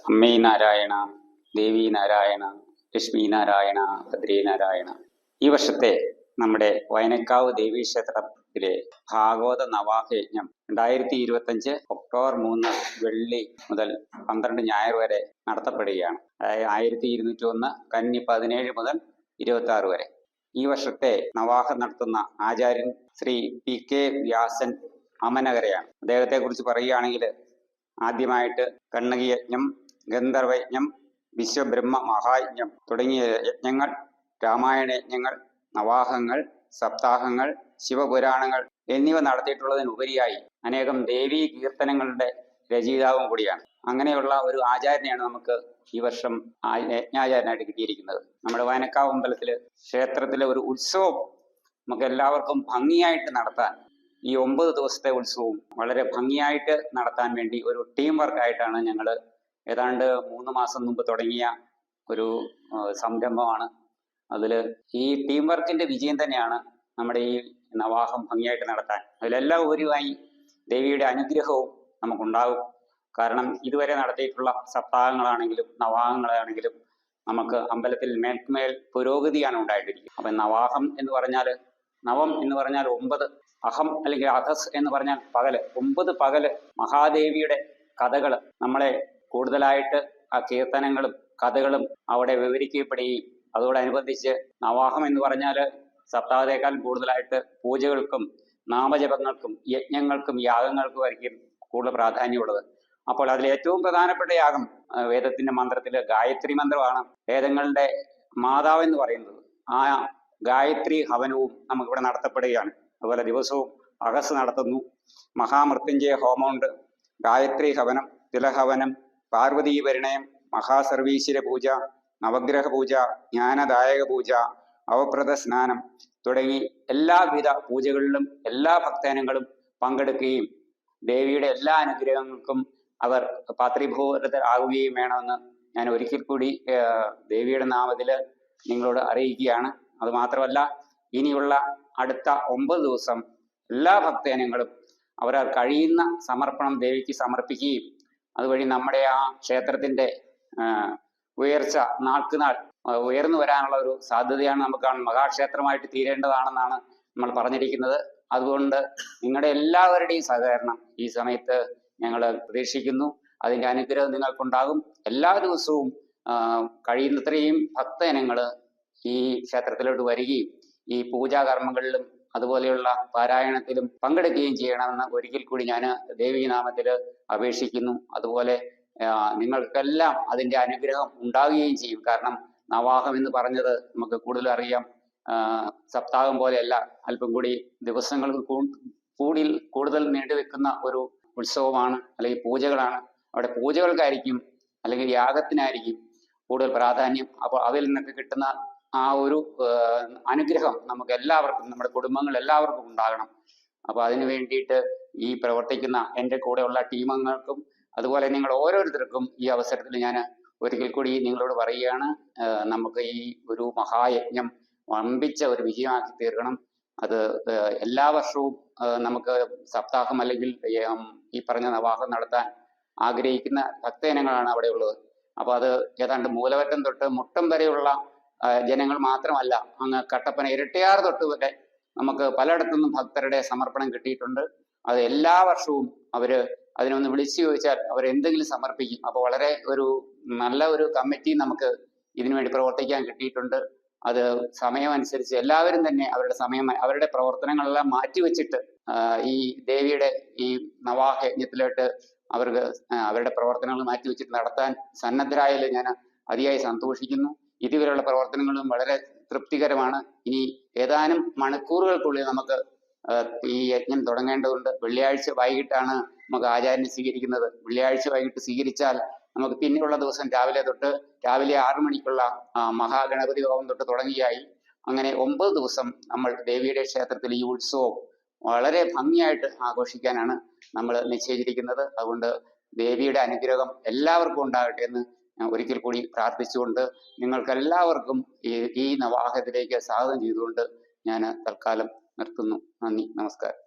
അമ്മേ നാരായണ, ദേവി നാരായണ, ലക്ഷ്മി നാരായണ, ഭദ്രേ നാരായണ. ഈ വർഷത്തെ നമ്മുടെ വയനക്കാവ് ദേവീക്ഷേത്രത്തിലെ ഭാഗവത നവാഹ യജ്ഞം 2025 ഒക്ടോബർ 3 വെള്ളി മുതൽ 12 ഞായർ വരെ നടത്തപ്പെടുകയാണ്. അതായത് 1201 കന്നി 17 മുതൽ 26 വരെ. ഈ വർഷത്തെ നവാഹം നടത്തുന്ന ആചാര്യൻ ശ്രീ PK വ്യാസൻ അമനകരയാണ്. അദ്ദേഹത്തെ കുറിച്ച് പറയുകയാണെങ്കിൽ ആദ്യമായിട്ട് കണ്ണകി യജ്ഞം, ഗന്ധർവയജ്ഞം, വിശ്വബ്രഹ്മ മഹായജ്ഞം തുടങ്ങിയ യജ്ഞങ്ങൾ, രാമായണ യജ്ഞങ്ങൾ, നവാഹങ്ങൾ, സപ്താഹങ്ങൾ, ശിവപുരാണങ്ങൾ എന്നിവ നടത്തിയിട്ടുള്ളതിനുപരിയായി അനേകം ദേവീ കീർത്തനങ്ങളുടെ രചയിതാവും കൂടിയാണ്. അങ്ങനെയുള്ള ഒരു ആചാര്യനെയാണ് നമുക്ക് ഈ വർഷം യജ്ഞാചാര്യനായിട്ട് കിട്ടിയിരിക്കുന്നത്. നമ്മുടെ വയനക്കാവ് അമ്പലത്തില് ക്ഷേത്രത്തിലെ ഒരു ഉത്സവം നമുക്ക് എല്ലാവർക്കും ഭംഗിയായിട്ട് നടത്താൻ, ഈ 9 ദിവസത്തെ ഉത്സവവും വളരെ ഭംഗിയായിട്ട് നടത്താൻ വേണ്ടി ഒരു ടീം വർക്കായിട്ടാണ് ഞങ്ങൾ ഏതാണ്ട് 3 മാസം മുമ്പ് തുടങ്ങിയ ഒരു സംരംഭമാണ്. അതിൽ ഈ ടീം വർക്കിന്റെ വിജയം തന്നെയാണ് നമ്മുടെ ഈ നവാഹം ഭംഗിയായിട്ട് നടത്താൻ. അതിലെല്ലാം ഉപരിയായി ദേവിയുടെ അനുഗ്രഹവും നമുക്കുണ്ടാകും. കാരണം ഇതുവരെ നടത്തിയിട്ടുള്ള സപ്താഹങ്ങളാണെങ്കിലും നവാഹങ്ങളാണെങ്കിലും നമുക്ക് അമ്പലത്തിൽ മേൽക്കുമേൽ പുരോഗതിയാണ് ഉണ്ടായിട്ടിരിക്കുന്നത്. അപ്പം നവാഹം എന്ന് പറഞ്ഞാൽ, നവം എന്ന് പറഞ്ഞാൽ 9, അഹം അല്ലെങ്കിൽ അധസ് എന്ന് പറഞ്ഞാൽ പകല്, 9 പകല് മഹാദേവിയുടെ കഥകൾ നമ്മളെ കൂടുതലായിട്ട് ആ കീർത്തനങ്ങളും കഥകളും അവിടെ വിവരിക്കപ്പെടുകയും അതോടനുബന്ധിച്ച് നവാഹം എന്ന് പറഞ്ഞാൽ സപ്താഹത്തേക്കാൾ കൂടുതലായിട്ട് പൂജകൾക്കും നാമജപങ്ങൾക്കും യജ്ഞങ്ങൾക്കും യാഗങ്ങൾക്കും ആയിരിക്കും കൂടുതൽ പ്രാധാന്യമുള്ളത്. അപ്പോൾ അതിൽ ഏറ്റവും പ്രധാനപ്പെട്ട യാഗം വേദത്തിന്റെ മന്ത്രത്തിൽ ഗായത്രി മന്ത്രമാണ്. വേദങ്ങളുടെ മാതാവെന്ന് പറയുന്നത് ആ ഗായത്രി ഹവനവും നമുക്കിവിടെ നടത്തപ്പെടുകയാണ്. അതുപോലെ ദിവസവും അഹസ് നടത്തുന്നു. മഹാമൃത്യുഞ്ജയ ഹോമമുണ്ട്, ഗായത്രി ഹവനം, തിലഹവനം, പാർവതീ പരിണയം, മഹാസർവീശ്വര പൂജ, നവഗ്രഹ പൂജ, ജ്ഞാനദായക പൂജ, അവപ്രത സ്നാനം തുടങ്ങി എല്ലാവിധ പൂജകളിലും എല്ലാ ഭക്തജനങ്ങളും പങ്കെടുക്കുകയും ദേവിയുടെ എല്ലാ അനുഗ്രഹങ്ങൾക്കും അവർ പാത്രീഭൂതരാകുകയും വേണമെന്ന് ഞാൻ ഒരിക്കൽ കൂടി ദേവിയുടെ നാമത്തിൽ നിങ്ങളോട് അറിയിക്കുകയാണ്. അതുമാത്രമല്ല, ഇനിയുള്ള അടുത്ത 9 ദിവസം എല്ലാ ഭക്തജനങ്ങളും അവരാൽ കഴിയുന്ന സമർപ്പണം ദേവിക്ക് സമർപ്പിക്കുകയും അതുവഴി നമ്മുടെ ആ ക്ഷേത്രത്തിന്റെ ഉയർച്ച നാൾക്കുനാൾ ഉയർന്നു വരാനുള്ള ഒരു സാധ്യതയാണ് നമുക്ക് കാണുന്നത്. മഹാക്ഷേത്രമായിട്ട് തീരേണ്ടതാണെന്നാണ് നമ്മൾ പറഞ്ഞിരിക്കുന്നത്. അതുകൊണ്ട് നിങ്ങളുടെ എല്ലാവരുടെയും സഹകരണം ഈ സമയത്ത് ഞങ്ങൾ പ്രതീക്ഷിക്കുന്നു. അതിൻ്റെ അനുഗ്രഹം നിങ്ങൾക്കുണ്ടാകും. എല്ലാ ദിവസവും കഴിയുന്നത്രയും ഭക്തജനങ്ങൾ ഈ ക്ഷേത്രത്തിലോട്ട് വരികയും ഈ പൂജാകർമ്മങ്ങളിലും അതുപോലെയുള്ള പാരായണത്തിലും പങ്കെടുക്കുകയും ചെയ്യണമെന്ന് ഒരിക്കൽ കൂടി ഞാൻ ദേവീനാമത്തിൽ അപേക്ഷിക്കുന്നു. അതുപോലെ നിങ്ങൾക്കെല്ലാം അതിൻ്റെ അനുഗ്രഹം ഉണ്ടാവുകയും ചെയ്യും. കാരണം നവാഹം എന്ന് പറഞ്ഞത് നമുക്ക് കൂടുതൽ അറിയാം, സപ്താഹം പോലെയല്ല, അല്പം കൂടി ദിവസങ്ങൾ കൂടുതൽ നീണ്ടുവെക്കുന്ന ഒരു ഉത്സവമാണ്, അല്ലെങ്കിൽ പൂജകളാണ്. അവിടെ പൂജകൾക്കായിരിക്കും അല്ലെങ്കിൽ യാഗത്തിനായിരിക്കും കൂടുതൽ പ്രാധാന്യം. അപ്പോൾ അതിൽ നിന്നൊക്കെ കിട്ടുന്ന ആ ഒരു അനുഗ്രഹം നമുക്ക് എല്ലാവർക്കും, നമ്മുടെ കുടുംബങ്ങൾ എല്ലാവർക്കും ഉണ്ടാകണം. അപ്പോൾ അതിനു വേണ്ടിയിട്ട് ഈ പ്രവർത്തിക്കുന്ന എൻ്റെ കൂടെയുള്ള ടീമംഗങ്ങൾക്കും അതുപോലെ നിങ്ങൾ ഓരോരുത്തർക്കും ഈ അവസരത്തിൽ ഞാൻ ഒരിക്കൽ കൂടി നിങ്ങളോട് പറയുകയാണ്, നമുക്ക് ഈ ഒരു മഹായജ്ഞം വമ്പിച്ച ഒരു വിജയമാക്കി തീർക്കണം. അത് എല്ലാ വർഷവും നമുക്ക് സപ്താഹം അല്ലെങ്കിൽ ഈ പറഞ്ഞ നവാഹം നടത്താൻ ആഗ്രഹിക്കുന്ന ഭക്തജനങ്ങളാണ് അവിടെ ഉള്ളത്. അപ്പോൾ അത് ഏതാണ്ട് മൂലവറ്റം തൊട്ട് മുട്ടം വരെയുള്ള ജനങ്ങൾ മാത്രമല്ല, അങ്ങ് കട്ടപ്പന ഇരട്ടിയാർ തൊട്ട് വരെ നമുക്ക് പലയിടത്തുനിന്നും ഭക്തരുടെ സമർപ്പണം കിട്ടിയിട്ടുണ്ട്. അത് എല്ലാ വർഷവും അവര് അതിനൊന്ന് വിളിച്ചു ചോദിച്ചാൽ അവർ എന്തെങ്കിലും സമർപ്പിക്കും. അപ്പോൾ വളരെ ഒരു നല്ല ഒരു കമ്മിറ്റി നമുക്ക് ഇതിനുവേണ്ടി പ്രവർത്തിക്കാൻ കിട്ടിയിട്ടുണ്ട്. അത് സമയമനുസരിച്ച് എല്ലാവരും തന്നെ അവരുടെ സമയം, അവരുടെ പ്രവർത്തനങ്ങളെല്ലാം മാറ്റിവെച്ചിട്ട് ഈ ദേവിയുടെ ഈ നവാഹ യജ്ഞത്തിലോട്ട് അവർക്ക് അവരുടെ പ്രവർത്തനങ്ങൾ മാറ്റിവെച്ചിട്ട് നടത്താൻ സന്നദ്ധരായാലും ഞാൻ അതിയായി സന്തോഷിക്കുന്നു. ഇതുവരെയുള്ള പ്രവർത്തനങ്ങളും വളരെ തൃപ്തികരമാണ്. ഇനി ഏതാനും മണിക്കൂറുകൾക്കുള്ളിൽ നമുക്ക് ഈ യജ്ഞം തുടങ്ങേണ്ടതുണ്ട്. വെള്ളിയാഴ്ച വൈകിട്ടാണ് നമുക്ക് ആചാര്യനെ സ്വീകരിക്കുന്നത്. വെള്ളിയാഴ്ച വൈകിട്ട് സ്വീകരിച്ചാൽ നമുക്ക് പിന്നെയുള്ള ദിവസം രാവിലെ 6 മണിക്കുള്ള മഹാഗണപതി ഹോമം തൊട്ട് തുടങ്ങിയായി അങ്ങനെ 9 ദിവസം നമ്മൾ ദേവിയുടെ ക്ഷേത്രത്തിൽ ഈ ഉത്സവം വളരെ ഭംഗിയായിട്ട് ആഘോഷിക്കാനാണ് നമ്മൾ നിശ്ചയിച്ചിരിക്കുന്നത്. അതുകൊണ്ട് ദേവിയുടെ അനുഗ്രഹം എല്ലാവർക്കും ഉണ്ടാകട്ടെ എന്ന് ഒരിക്കൽ കൂടി പ്രാർത്ഥിച്ചുകൊണ്ട് നിങ്ങൾക്കെല്ലാവർക്കും ഈ നവാഹത്തിലേക്ക് സ്വാഗതം ചെയ്തുകൊണ്ട് ഞാൻ തൽക്കാലം നിർത്തുന്നു. നന്ദി, നമസ്കാരം.